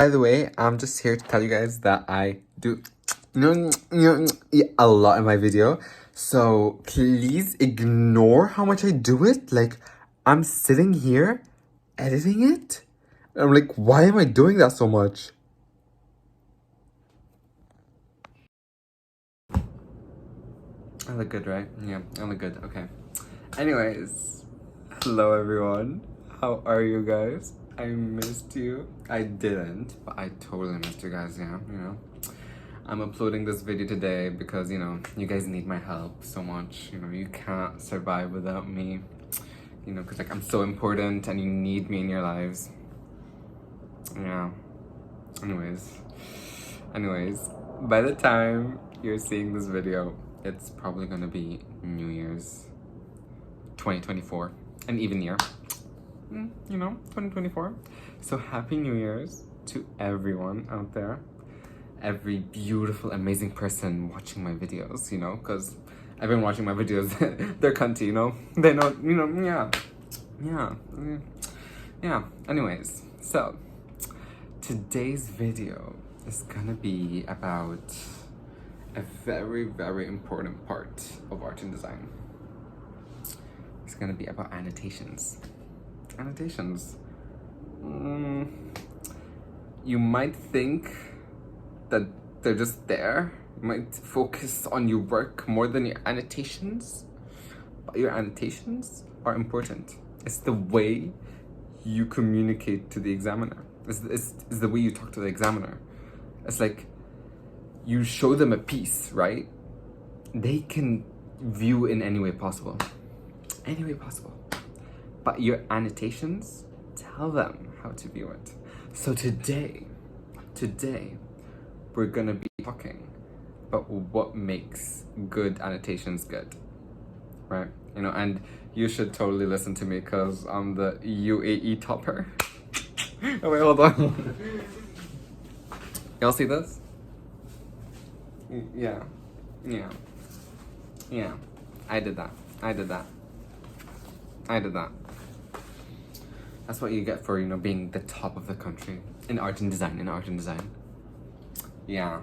By the way, I'm just here to tell you guys that I do a lot in my video. So please ignore how much I do it. Like, I'm sitting here editing it. I'm like, why am I doing that so much? I look good, right? Yeah, I look good. Okay. Anyways, hello everyone. How are you guys? I missed you. I didn't, but I totally missed you guys, yeah, you know. I'm uploading this video today because, you know, you guys need my help so much. You know, you can't survive without me. You know, because, like, I'm so important and you need me in your lives. Yeah. Anyways, by the time you're seeing this video, it's probably gonna be New Year's 2024, an even year. You know, 2024. So happy New Year's to everyone out there. Every beautiful, amazing person watching my videos, you know, because everyone watching my videos, they're cunty, you know? They know, you know, yeah. Anyways, so today's video is gonna be about a very, very important part of art and design. It's gonna be about annotations. Annotations. You might think that they're just there. You might focus on your work more than your annotations, but your annotations are important. It's the way you communicate to the examiner. It's the way you talk to the examiner. It's like you show them a piece, right? They can view in any way possible. Any way possible. But your annotations tell them how to view it. So today, we're gonna be talking about what makes good annotations good, right? You know, and you should totally listen to me because I'm the UAE topper. Oh wait, hold on. Y'all see this? Yeah. I did that. That's what you get for, you know, being the top of the country in art and design. Yeah,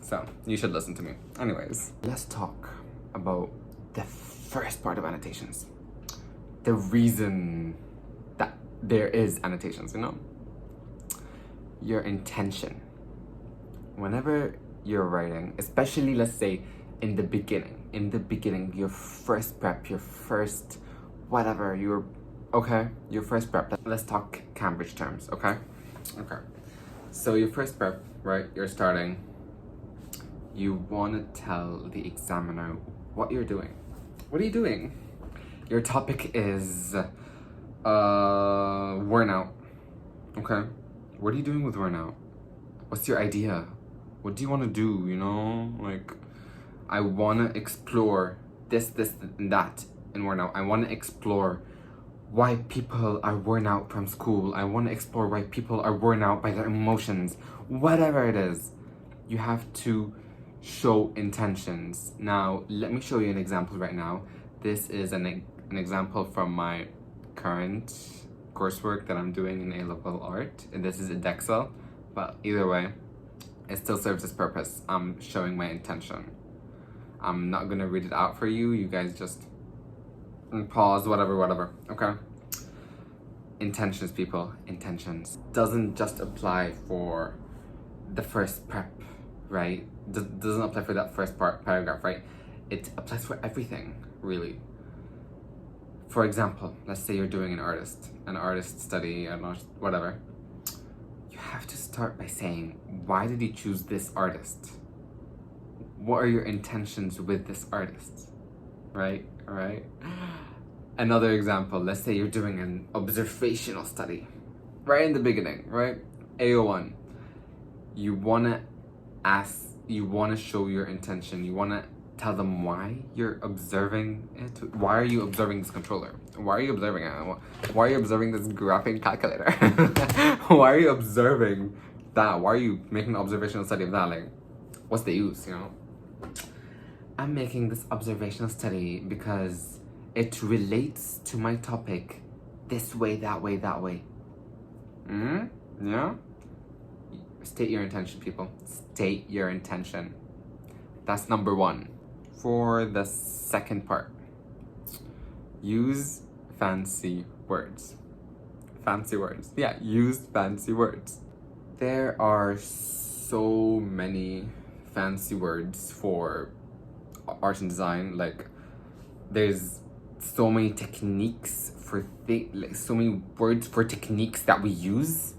so you should listen to me. Anyways, let's talk about the first part of annotations. The reason that there is annotations, you know? Your intention. Whenever you're writing, especially let's say in the beginning, your first prep, your first whatever, your first prep. Let's talk Cambridge terms, okay? Okay. So your first prep, right? You're starting. You want to tell the examiner what you're doing. What are you doing? Your topic is worn out. Okay. What are you doing with worn out? What's your idea? What do you want to do? You know, like, I want to explore this, and that in worn out. I want to explore why people are worn out from school. I want to explore why people are worn out by their emotions. Whatever it is, you have to show intentions. Now, let me show you an example right now. This is an example from my current coursework that I'm doing in A-level art, and this is Edexcel, but either way, it still serves its purpose. I'm showing my intention. I'm not gonna read it out for you. You guys just pause, whatever, okay? Intentions, people, intentions. Doesn't just apply for the first prep, right? Doesn't apply for that first paragraph, right? It applies for everything, really. For example, let's say you're doing an artist study, I don't know, whatever. You have to start by saying, why did you choose this artist? What are your intentions with this artist? Right? Another example, let's say you're doing an observational study. Right in the beginning, right? AO1. You wanna show your intention. You wanna tell them why you're observing it. Why are you observing this controller? Why are you observing it? Why are you observing this graphing calculator? Why are you observing that? Why are you making an observational study of that? Like, what's the use, you know? I'm making this observational study because it relates to my topic this way, that way. Yeah? State your intention, people. State your intention. That's number one. For the second part, use fancy words. Fancy words. Yeah, use fancy words. There are so many fancy words for art and design. Like, there's so many techniques for like so many words for techniques that we use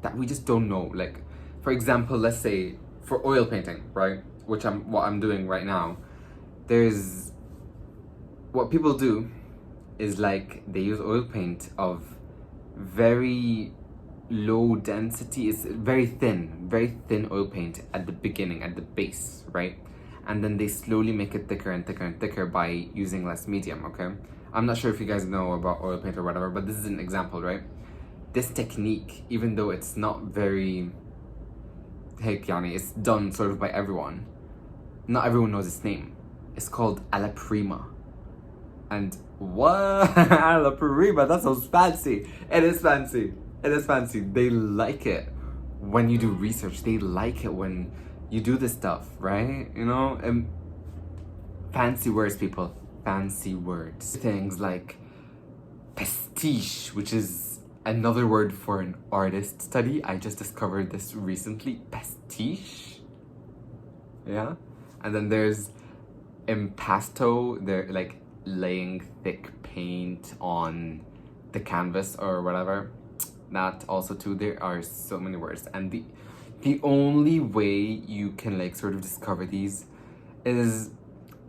that we just don't know. Like, for example, let's say for oil painting, right? What I'm doing right now. There's what people do is like they use oil paint of very low density. It's very thin oil paint at the beginning, at the base, right? And then they slowly make it thicker and thicker and thicker by using less medium, okay? I'm not sure if you guys know about oil paint or whatever, but this is an example, right? This technique, even though it's not very, hey, Yani, it's done sort of by everyone. Not everyone knows its name. It's called alla prima. And what? Alla prima, that sounds fancy. It is fancy. It is fancy. They like it when you do research. They like it when you do this stuff, right? You know? Fancy words, people. Fancy words. Things like pastiche, which is another word for an artist study. I just discovered this recently. Pastiche. Yeah? And then there's impasto. They're like laying thick paint on the canvas or whatever. That also too. There are so many words, and the only way you can like sort of discover these is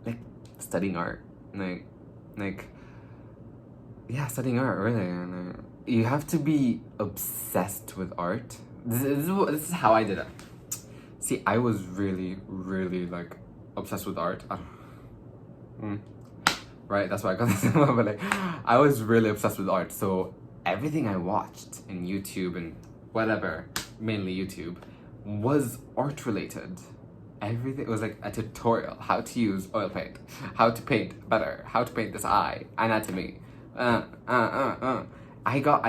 like studying art. Like yeah, studying art, really. And you have to be obsessed with art. This is how I did it. See, I was really like obsessed with art. Right, that's why I got this. But like, I was really obsessed with art. So everything I watched in YouTube and whatever, mainly YouTube, was art related. Everything was like a tutorial: how to use oil paint, how to paint better, how to paint this eye, anatomy. I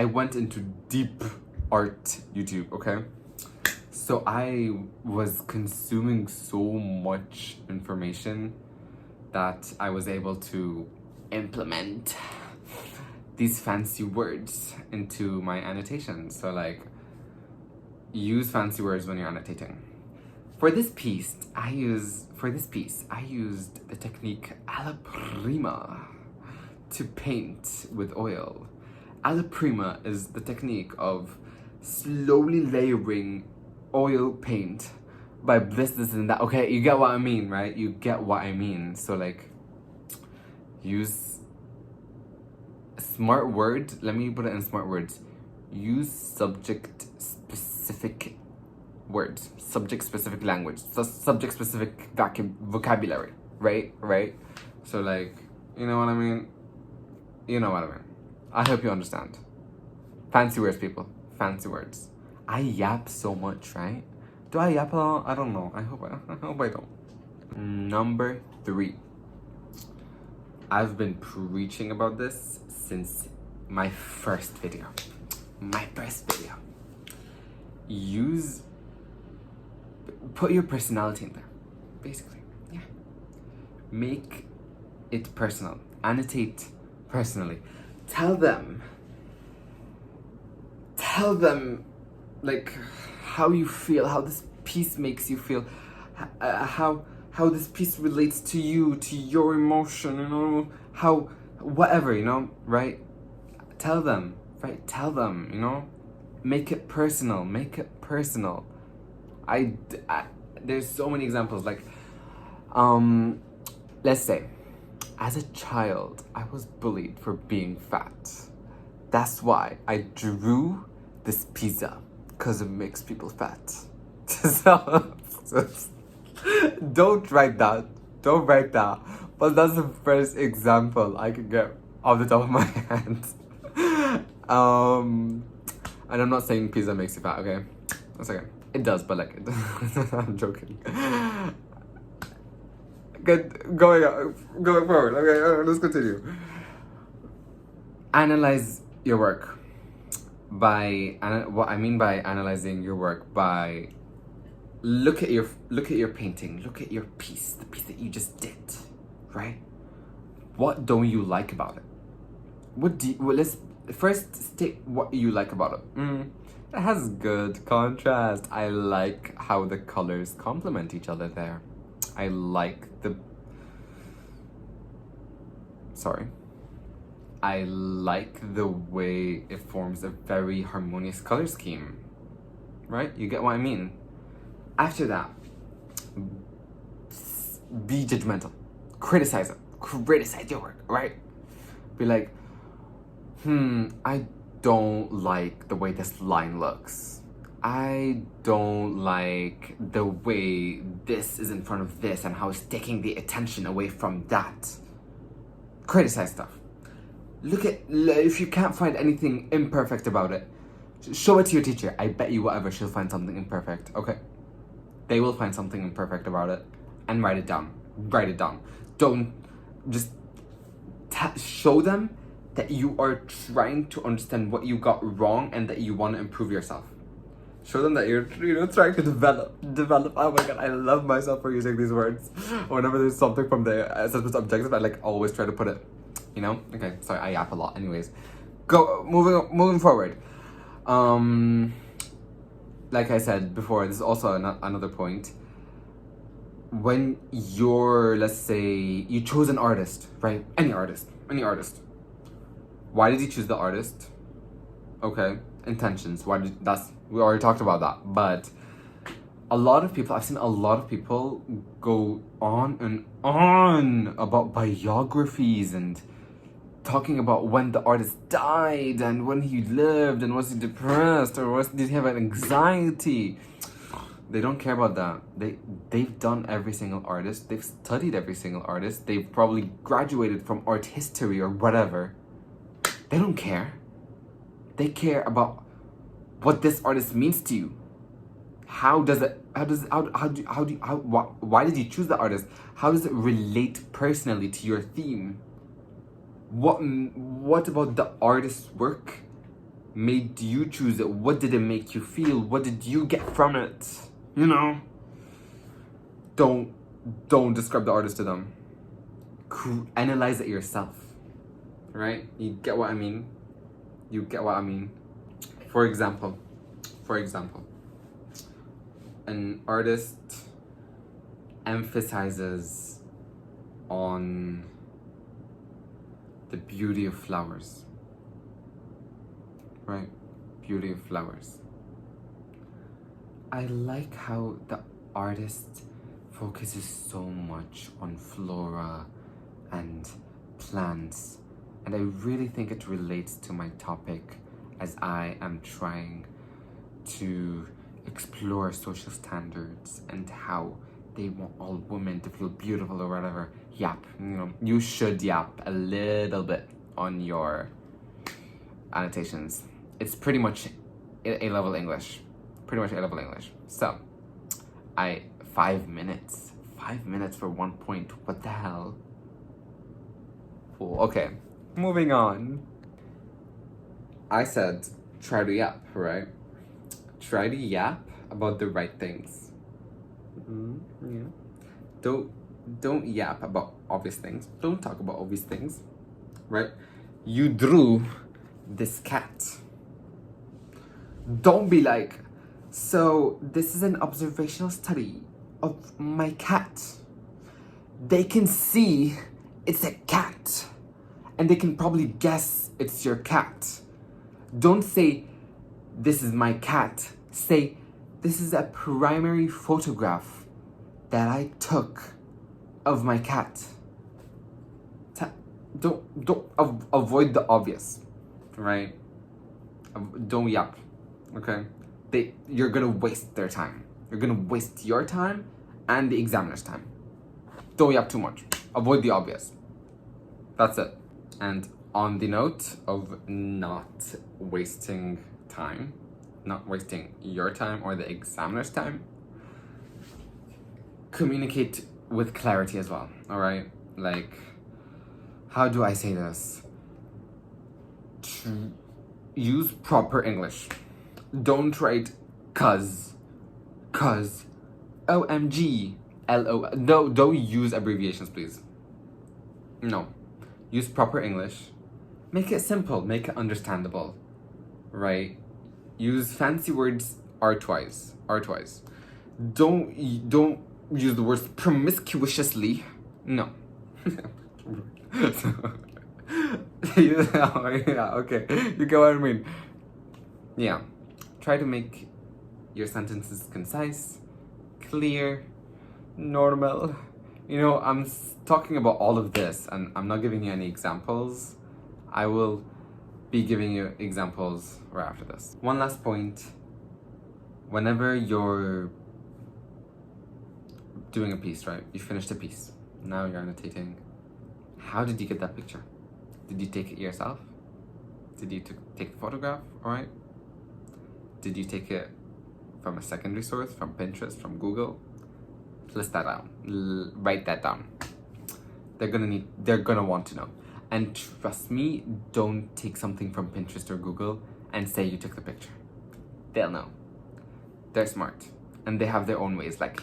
went into deep art YouTube. Okay. So I was consuming so much information that I was able to implement these fancy words into my annotations. So like, use fancy words when you're annotating. For this piece, I used the technique alla prima to paint with oil. Alla prima is the technique of slowly layering oil paint by this and that. Okay, you get what I mean, right? You get what I mean. So like, use a smart word. Let me put it in smart words. Use subject specific words, subject specific language, subject specific vocabulary, right? So like, you know what I mean? You know what I mean. I hope you understand. Fancy words, people. Fancy words. I yap so much, right? Do I yap a lot? I don't know. I hope I don't. Number 3. I've been preaching about this since my first video. Put your personality in there, basically. Yeah. Make it personal. Annotate personally. Tell them like how you feel, how this piece makes you feel, how this piece relates to you, to your emotion, you know, how whatever, you know, right? Tell them, you know, make it personal. There's so many examples. Like, let's say, as a child, I was bullied for being fat. That's why I drew this pizza, because it makes people fat. So, don't write that. But that's the first example I could get off the top of my head. And I'm not saying pizza makes you fat, okay? That's okay. It does, but like, I'm joking. Going forward. Okay, let's continue. Analyze your work. What I mean by analyzing your work, by look at your painting, look at your piece, the piece that you just did, right? What don't you like about it? Let's first state what you like about it. It has good contrast. I like how the colors complement each other there. I like the way it forms a very harmonious color scheme. Right? You get what I mean? After that, be judgmental. Criticize it. Criticize your work, right? Be like, I don't like the way this line looks. I don't like the way this is in front of this and how it's taking the attention away from that. Criticize stuff. If you can't find anything imperfect about it, show it to your teacher. I bet you whatever, she'll find something imperfect, okay? They will find something imperfect about it and write it down. Write it down. Don't just show them that you are trying to understand what you got wrong and that you want to improve yourself. Show them that you're trying to develop. Oh my god, I love myself for using these words. Whenever there's something from the assessment objective, I always try to put it, Okay, sorry, I yap a lot. Anyways, moving forward. Like I said before, this is also another point. When let's say you chose an artist, right? Any artist. Why did you choose the artist? Okay, intentions. We already talked about that. But I've seen a lot of people go on and on about biographies and talking about when the artist died and when he lived and was he depressed or did he have an anxiety. They don't care about that. They've done every single artist. They've studied every single artist. They've probably graduated from art history or whatever. They don't care. They care about what this artist means to you. Why did you choose the artist? How does it relate personally to your theme? What about the artist's work made you choose it? What did it make you feel? What did you get from it? Don't describe the artist to them. Analyze it yourself. Right? You get what I mean? For example, an artist emphasizes on the beauty of flowers. Right? Beauty of flowers. I like how the artist focuses so much on flora and plants, and I really think it relates to my topic as I am trying to explore social standards and how they want all women to feel beautiful or whatever. Yap, you should yap a little bit on your annotations. It's pretty much A-level English. So, 5 minutes. 5 minutes for 1 point. What the hell? Cool. Okay, moving on. I said try to yap, right? Try to yap about the right things. Yeah. Don't yap about obvious things. Don't talk about obvious things, right? You drew this cat. Don't be like, so this is an observational study of my cat. They can see it's a cat, and they can probably guess it's your cat. Don't say, this is my cat. Say, this is a primary photograph that I took of my cat. Don't avoid the obvious, right? Don't yap, okay? You're gonna waste their time. You're gonna waste your time and the examiner's time. Don't yap too much. Avoid the obvious. That's it. And on the note of not wasting time, not wasting your time or the examiner's time, communicate with clarity as well, all right? Like, how do I say this? Use proper English. Don't write cuz, OMG, LO. No, don't use abbreviations, please. No. Use proper English. Make it simple, make it understandable, right? Use fancy words art-wise. Don't use the words promiscuously. No. Yeah, okay. You get what I mean. Yeah. Try to make your sentences concise, clear, normal. You know, I'm talking about all of this and I'm not giving you any examples. I will be giving you examples right after this. One last point. Whenever you're doing a piece, right? You finished a piece. Now you're annotating. How did you get that picture? Did you take it yourself? Did you take the photograph, alright? Did you take it from a secondary source, from Pinterest, from Google? List that down. Write that down. They're gonna want to know. And trust me, don't take something from Pinterest or Google and say you took the picture. They'll know. They're smart. And they have their own ways. Like,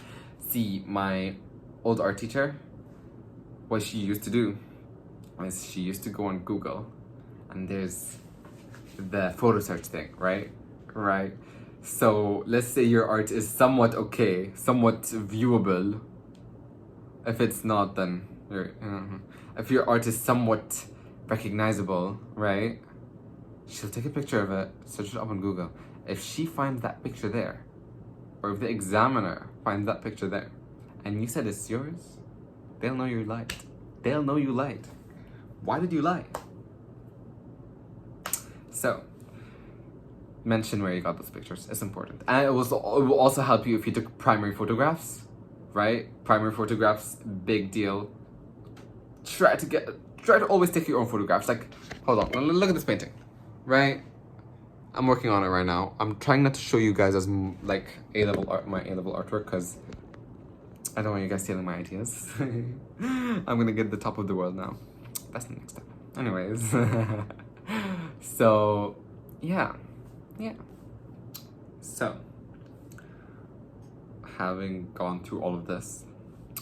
see, my old art teacher, what she used to do is she used to go on Google and there's the photo search thing, right? So let's say your art is somewhat okay, somewhat viewable. If it's not, then if your art is somewhat recognizable, right? She'll take a picture of it, search it up on Google. If she finds that picture there, or if the examiner finds that picture there, and you said it's yours, they'll know you lied. They'll know you lied. Why did you lie? So, mention where you got those pictures. It's important. And it will also help you if you took primary photographs, right? Primary photographs, big deal. Try to always take your own photographs. Like, hold on, look at this painting, right? I'm working on it right now. I'm trying not to show you guys as like my A-level artwork because I don't want you guys stealing my ideas. I'm gonna get the top of the world now. That's the next step. Anyways, so yeah. So, having gone through all of this,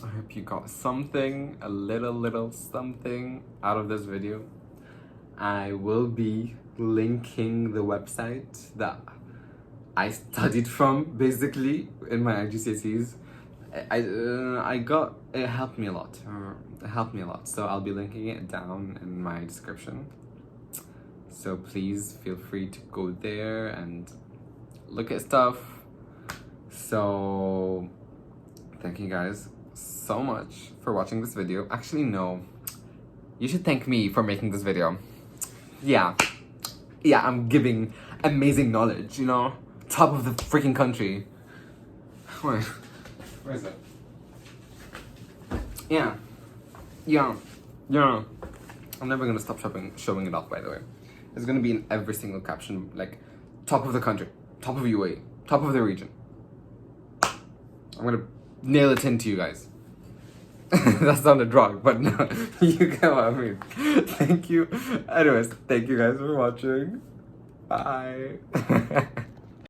I hope you got something, a little something out of this video. I will be linking the website that I studied from, basically, in my IGCSEs. It helped me a lot. So I'll be linking it down in my description. So please feel free to go there and look at stuff. So thank you guys so much for watching this video. Actually, no. You should thank me for making this video. Yeah, I'm giving amazing knowledge, you know? Top of the freaking country. Where is it? Yeah. I'm never gonna stop showing it off, by the way. It's gonna be in every single caption, like, top of the country, top of UAE, top of the region. I'm gonna nail it into you guys. That sounded wrong, but no, you get what I mean. Thank you. Anyways, thank you guys for watching. Bye.